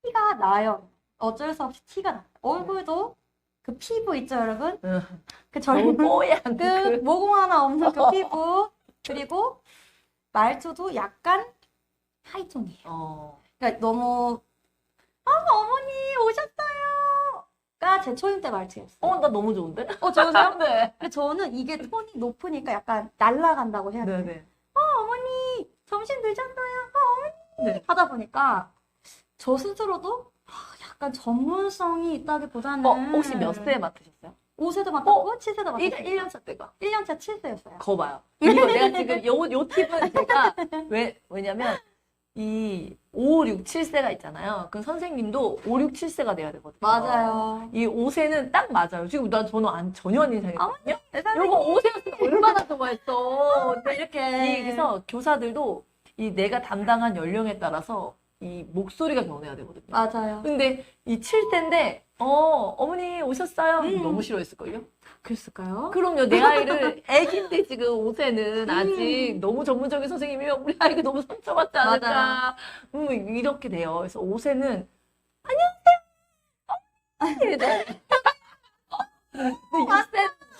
B: 티가 나요. 어쩔 수 없이 티가 나요. 얼굴도 그 피부 있죠, 여러분? 그
A: 너무
B: 젊은
A: 뽀얀
B: 그 모공 하나 없는 그 피부 그리고 말투도 약간 하이톤이에요. 그러니까 너무 어머니 오셨어요가 제 초임 때 말투였어요.
A: 나 너무 좋은데?
B: 좋으세요?
A: 네.
B: 근데 저는 이게 톤이 높으니까 약간 날아간다고 해야 돼요.
A: 네네.
B: 어머니 점심 늦었어요. 어머니
A: 네.
B: 하다 보니까 저 스스로도 약간 전문성이 있다기보다는
A: 혹시 몇 세 맡으셨어요?
B: 5세도 맡았고 7세도 맡았어요.
A: 1년 차 때가.
B: 1년차 7세였어요.
A: 거 봐요. 이거 내가 지금 요 팁은 제가 왜냐면 이 5, 6, 7세가 있잖아요. 그 선생님도 5, 6, 7세가 돼야 되거든요.
B: 맞아요.
A: 이 5세는 딱 맞아요. 지금 저는 전혀 안 인상했거든요.
B: 세상에.
A: 요거 5세였으면 얼마나 좋아했어. 근데
B: 이렇게
A: 그래서 교사들도 이 내가 담당한 연령에 따라서 이 목소리가 변해야 되거든요.
B: 맞아요.
A: 근데 이 7세인데 어머니 오셨어요? 너무 싫어했을걸요?
B: 그랬을까요?
A: 그럼요. 내 아이를 애기인데 지금 5세는 아직 너무 전문적인 선생님이면 우리 아이가 너무 상처받지 않을까. 이렇게 돼요. 그래서 5세는 안녕하세요. 이래줘야 돼. 근데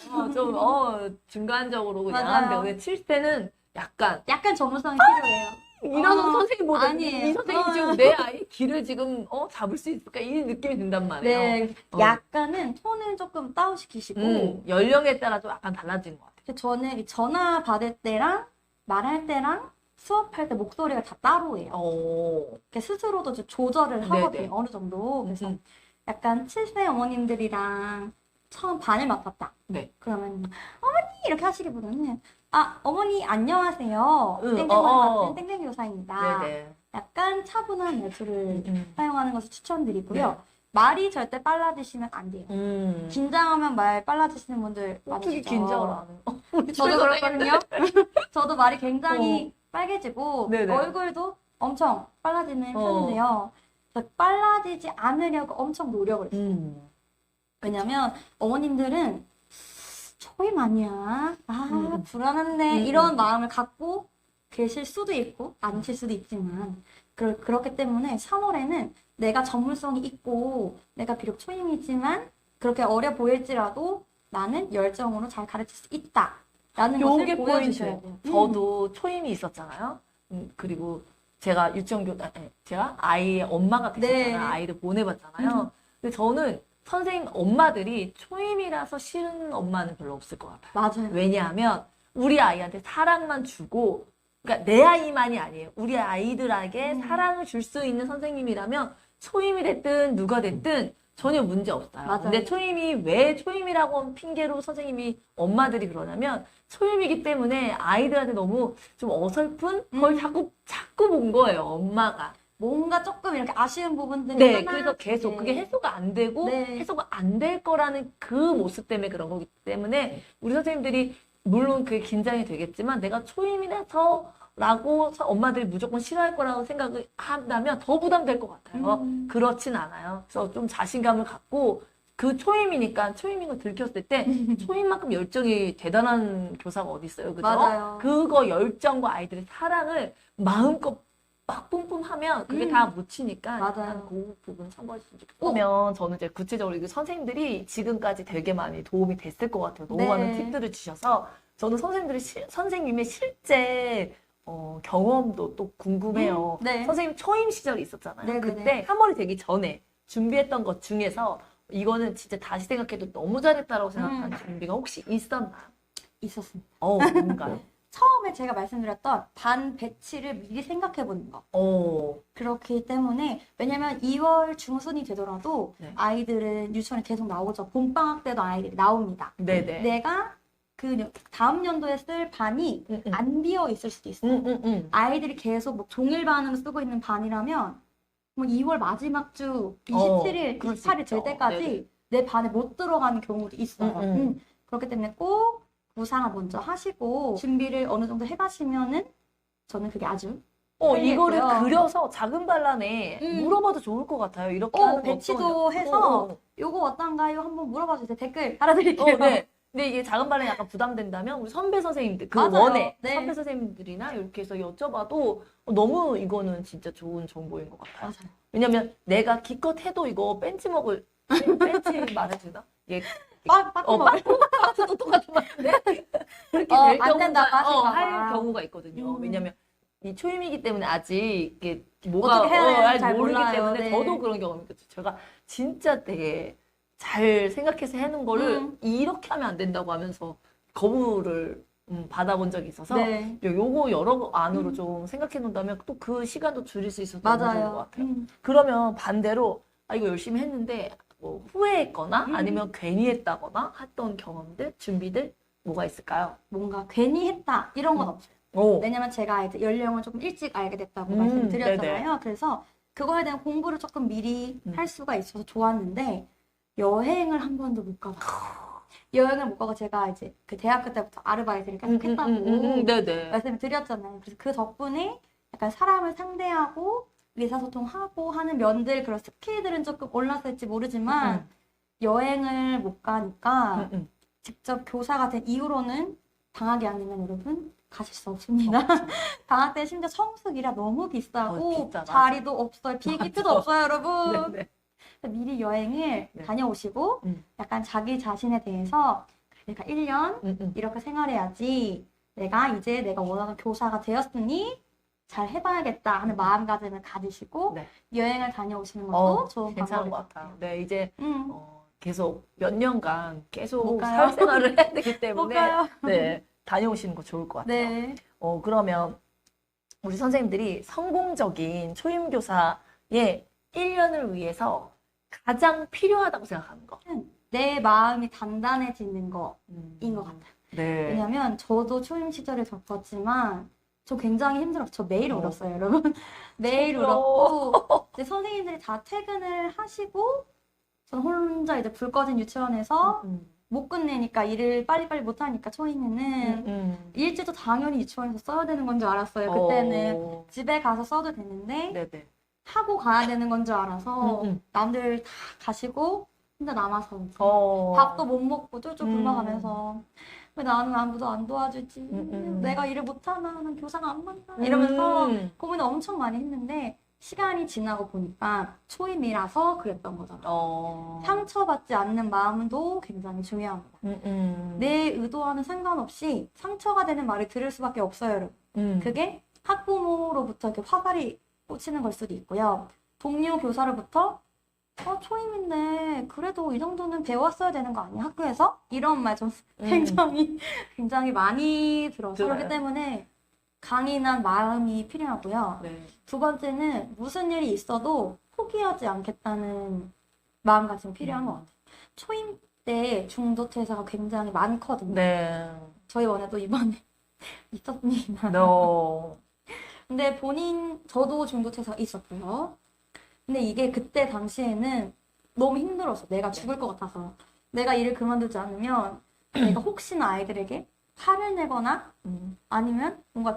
A: 6세는 중간적으로 그냥
B: 맞아요.
A: 하는데 7세는 약간
B: 약간 전문성이 필요해요.
A: 이런 선생님보다
B: 아니에요.
A: 이 선생님 지금 내 아이 길을 지금 잡을 수 있을까 이 느낌이 든단 말이에요.
B: 네, 약간은 톤을 조금 다운시키시고
A: 연령에 따라서 약간 달라지는 것 같아요.
B: 저는 이 전화 받을 때랑 말할 때랑 수업할 때 목소리가 다 따로예요. 이렇게 스스로도 좀 조절을 하거든요.
A: 네네.
B: 어느 정도. 그래서
A: 음.
B: 약간 7세 어머님들이랑 처음 반을 맡았다.
A: 네.
B: 그러면 어머니 이렇게 하시기보다는 어머니 안녕하세요.
A: 응,
B: 땡땡 맡은 땡땡 교사입니다.
A: 네네.
B: 약간 차분한 말투를
A: 음.
B: 사용하는 것을 추천드리고요. 말이 절대 빨라지시면 안 돼요.
A: 음.
B: 긴장하면 말 빨라지시는 분들
A: 어떻게
B: 많으시죠.
A: 긴장을 안 해?
B: 저도 그렇거든요. 저도 말이 굉장히 빨개지고
A: 네네.
B: 얼굴도 엄청 빨라지는 편인데요. 그래서 빨라지지 않으려고 엄청 노력을 했어요. 왜냐면 어머님들은 초임 아니야. 불안한데 이런 마음을 갖고 계실 수도 있고 아니실 수도 있지만 그렇기 때문에 3월에는 내가 전문성이 있고 내가 비록 초임이지만 그렇게 어려 보일지라도 나는 열정으로 잘 가르칠 수 있다. 라는 것을
A: 요게
B: 보여주셔야 돼요.
A: 저도 초임이 있었잖아요. 그리고 제가 제가 아이의 엄마가 됐잖아요.
B: 네.
A: 아이를 보내봤잖아요. 근데 저는 선생님 엄마들이 초임이라서 싫은 엄마는 별로 없을 것 같아요.
B: 맞아요.
A: 왜냐하면 우리 아이한테 사랑만 주고, 그러니까 내 아이만이 아니에요. 우리 아이들에게 사랑을 줄 수 있는 선생님이라면 초임이 됐든 누가 됐든 전혀 문제 없어요.
B: 맞아요.
A: 근데 초임이 왜 초임이라고 핑계로 선생님이 엄마들이 그러냐면 초임이기 때문에 아이들한테 너무 좀 어설픈 걸 자꾸 본 거예요, 엄마가.
B: 뭔가 조금 이렇게 아쉬운 부분들이
A: 네,
B: 하나
A: 그래서 계속 그게 해소가 안 되고
B: 네.
A: 해소가 안 될 거라는 그 모습 때문에 그런 거기 때문에 우리 선생님들이 물론 그게 긴장이 되겠지만 내가 초임이라서라고 엄마들이 무조건 싫어할 거라고 생각을 한다면 더 부담될 것 같아요. 그렇진 않아요. 그래서 좀 자신감을 갖고 그 초임이니까 초임인 거 들켰을 때 초임만큼 열정이 대단한 교사가 어디 있어요, 그죠?
B: 맞아요.
A: 그거 열정과 아이들의 사랑을 마음껏 막 뿜뿜하면 그게 다 묻히니까
B: 맞아요.
A: 약간 그 부분 참고하시면 좋겠어요. 그러면 저는 이제 구체적으로 이거 선생님들이 지금까지 되게 많이 도움이 됐을 것 같아요. 너무
B: 네.
A: 많은 팁들을 주셔서 저는 선생님의 실제 경험도 또 궁금해요.
B: 네.
A: 선생님 초임 시절이 있었잖아요.
B: 네네네.
A: 그때 3월이 되기 전에 준비했던 것 중에서 이거는 진짜 다시 생각해도 너무 잘했다라고 생각하는 준비가 혹시 있었나요?
B: 있었습니다.
A: 뭔가요?
B: 처음에 제가 말씀드렸던 반 배치를 미리 생각해 보는 거. 그렇기 때문에 왜냐면 2월 중순이 되더라도
A: 네.
B: 아이들은 유치원에 계속 나오죠. 봄방학 때도 아이들이 나옵니다.
A: 네네.
B: 내가 그 다음 연도에 쓸 반이 안 비어 있을 수도 있어요. 아이들이 계속 뭐 종일반으로 쓰고 있는 반이라면 뭐 2월 마지막 주 27일,
A: 그럴 수
B: 28일
A: 있죠.
B: 될 때까지
A: 네네.
B: 내 반에 못 들어가는 경우도 있어요. 그렇기 때문에 꼭 구상을 먼저 하시고 준비를 어느 정도 해가시면은 저는 그게 아주
A: 이거를
B: 편리했고요.
A: 그려서 작은 반란에 물어봐도 좋을 것 같아요. 이렇게 하는 거
B: 배치도
A: 어떠냐?
B: 해서 요거 어떤가요? 한번 물어봐 주세요. 댓글 달아드릴게요.
A: 네. 근데 이게 작은 반란이 약간 부담된다면 우리 선배 선생님들 그
B: 맞아요.
A: 원에
B: 네.
A: 선배 선생님들이나 이렇게 해서 여쭤봐도 너무 이거는 진짜 좋은 정보인 것 같아요.
B: 맞아요.
A: 왜냐면 내가 기껏 해도 이거 벤치 먹을 벤치 말해주나? 예. 박스도 똑같은 말인데 그렇게 될
B: 안 된다고
A: 경우가
B: 하실까 봐.
A: 할 경우가 있거든요. 왜냐면 이 초임이기 때문에 아직 이게 뭐가
B: 어떻게 해야 되는지 잘
A: 모르기
B: 몰라요.
A: 때문에
B: 네.
A: 저도 그런 경험이 있거든요. 제가 진짜 되게 잘 생각해서 해놓은 거를 이렇게 하면 안 된다고 하면서 거부를 받아본 적이 있어서
B: 네.
A: 요거 여러 안으로 좀 생각해 놓는다면 또 그 시간도 줄일 수 있어서 너무 좋은 것
B: 맞아요.
A: 같아요. 그러면 반대로 이거 열심히 했는데 뭐 후회했거나 아니면 괜히 했다거나 했던 경험들, 준비들 뭐가 있을까요?
B: 뭔가 괜히 했다 이런 건 없어요. 왜냐면 제가 이제 연령을 조금 일찍 알게 됐다고 말씀드렸잖아요. 그래서 그거에 대한 공부를 조금 미리 할 수가 있어서 좋았는데 여행을 한 번도 못 가봤어요. 여행을 못 가고 제가 이제 그 대학교 때부터 아르바이트를 계속 했다고
A: 네네.
B: 말씀을 드렸잖아요. 그래서 그 덕분에 약간 사람을 상대하고 의사소통하고 하는 면들 그런 스킬들은 조금 올랐을지 모르지만 여행을 못 가니까 직접 교사가 된 이후로는 방학이 아니면 여러분 가실 수 없습니다. 방학 때 심지어 성수기라 너무 비싸고
A: 비싸, 맞아.
B: 자리도 없어요. 비행기표도 없어요, 여러분.
A: 네네.
B: 미리 여행을
A: 네.
B: 다녀오시고 약간 자기 자신에 대해서 내가 1년 이렇게 생활해야지. 내가 원하는 교사가 되었으니 잘 해봐야겠다 하는 마음가짐을 가지시고
A: 네.
B: 여행을 다녀오시는 것도 좋은
A: 괜찮은
B: 방법일
A: 것 같아요. 네, 이제
B: 음.
A: 계속 몇 년간
B: 못
A: 계속
B: 가요?
A: 사회생활을 해야 되기
B: 못
A: 때문에
B: 가요.
A: 네, 다녀오시는 거 좋을 것 같아요.
B: 네.
A: 그러면 우리 선생님들이 성공적인 초임교사의 1년을 위해서 가장 필요하다고 생각하는 거.
B: 내 마음이 단단해지는 거인 것 같아요.
A: 네.
B: 왜냐면 저도 초임 시절을 겪었지만 저 굉장히 힘들었어요. 저 매일 울었어요, 여러분. 매일 울었고 이제 선생님들이 다 퇴근을 하시고 전 혼자 이제 불 꺼진 유치원에서 못 끝내니까 일을 빨리빨리 못하니까 초임에는 일지도 당연히 유치원에서 써야 되는 건 줄 알았어요. 그때는 집에 가서 써도 되는데
A: 네네.
B: 하고 가야 되는 건 줄 알아서 남들 다 가시고 혼자 남아서 이제 밥도 못 먹고 쫄쫄 굶어가면서 왜 나는 아무도 안 도와주지? 내가 일을 못하나? 난 교사가 안 맞나? 이러면서 고민을 엄청 많이 했는데 시간이 지나고 보니까 초임이라서 그랬던 거잖아요. 상처받지 않는 마음도 굉장히 중요합니다. 내 의도와는 상관없이 상처가 되는 말을 들을 수밖에 없어요, 여러분. 그게 학부모로부터 이렇게 화발이 꽂히는 걸 수도 있고요. 동료 교사로부터 초임인데 그래도 이 정도는 배웠어야 되는 거 아니야? 학교에서? 이런 말 좀 굉장히 많이 들어서 그렇기 때문에 강인한 마음이 필요하고요.
A: 네.
B: 두 번째는 무슨 일이 있어도 포기하지 않겠다는 마음가짐이 필요한 것 같아요. 초임 때 중도퇴사가 굉장히 많거든요.
A: 네.
B: 저희 원에도 이번에 있었습니다.
A: No.
B: 근데 저도 중도퇴사가 있었고요. 근데 이게 그때 당시에는 너무 힘들었어. 내가 죽을 것 같아서. 내가 일을 그만두지 않으면 내가 혹시나 아이들에게 화를 내거나 아니면 뭔가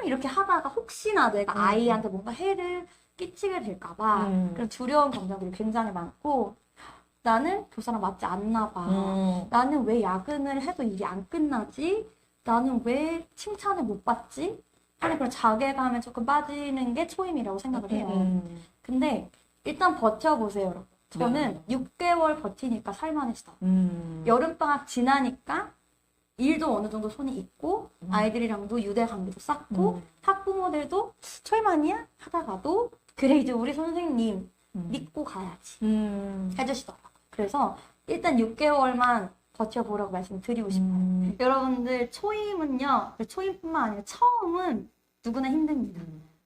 B: 이렇게 하다가 혹시나 내가 아이한테 뭔가 해를 끼치게 될까봐 그런 두려운 감정들이 굉장히 많고 나는 교사랑 맞지 않나 봐. 나는 왜 야근을 해도 일이 안 끝나지? 나는 왜 칭찬을 못 받지? 하는 그런 자괴감에 조금 빠지는 게 초임이라고 생각을 해요. 근데 일단 버텨보세요, 여러분. 저는 6개월 버티니까 살만했어. 여름방학 지나니까 일도 어느 정도 손이 있고 아이들이랑도 유대관계도 쌓고 학부모들도 초임 아니야? 하다가도 그래 이제 우리 선생님 믿고 가야지 해주시더라고요. 그래서 일단 6개월만 버텨보라고 말씀드리고 싶어요. 여러분들 초임은요. 초임뿐만 아니라 처음은 누구나 힘듭니다.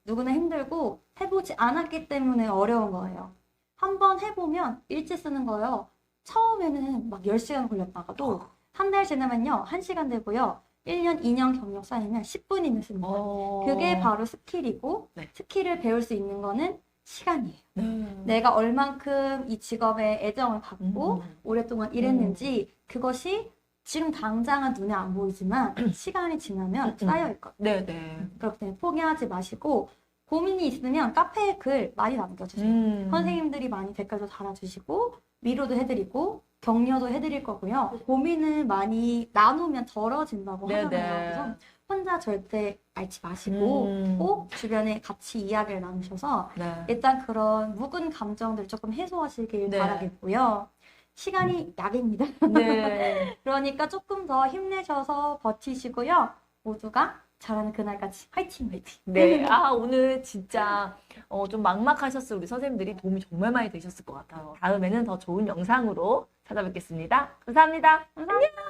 B: 누구나 힘들고 해보지 않았기 때문에 어려운 거예요. 한번 해보면 일지 쓰는 거요. 처음에는 막 10시간 걸렸다가도 한 달 지나면요. 1시간 되고요. 1년, 2년 경력 쌓이면 10분이면 씁니다. 그게 바로 스킬이고 스킬을 배울 수 있는 거는 시간이에요. 내가 얼만큼 이 직업에 애정을 갖고 오랫동안 일했는지 그것이 지금 당장은 눈에 안 보이지만 시간이 지나면 쌓여있거든요.
A: 네네.
B: 그렇기 때문에 포기하지 마시고 고민이 있으면 카페에 글 많이 남겨주세요. 선생님들이 많이 댓글도 달아주시고 위로도 해드리고 격려도 해드릴 거고요. 고민을 많이 나누면 덜어진다고 하잖아요. 그래서 혼자 절대 앓지 마시고 꼭 주변에 같이 이야기를 나누셔서 일단 그런 묵은 감정들 조금 해소하시길 바라겠고요. 시간이 약입니다.
A: 네.
B: 그러니까 조금 더 힘내셔서 버티시고요. 모두가 잘하는 그날까지 화이팅! 화이팅!
A: 네. 오늘 진짜 좀 막막하셨을 우리 선생님들이 도움이 정말 많이 되셨을 것 같아요. 다음에는 더 좋은 영상으로 찾아뵙겠습니다. 감사합니다.
B: 감사합니다.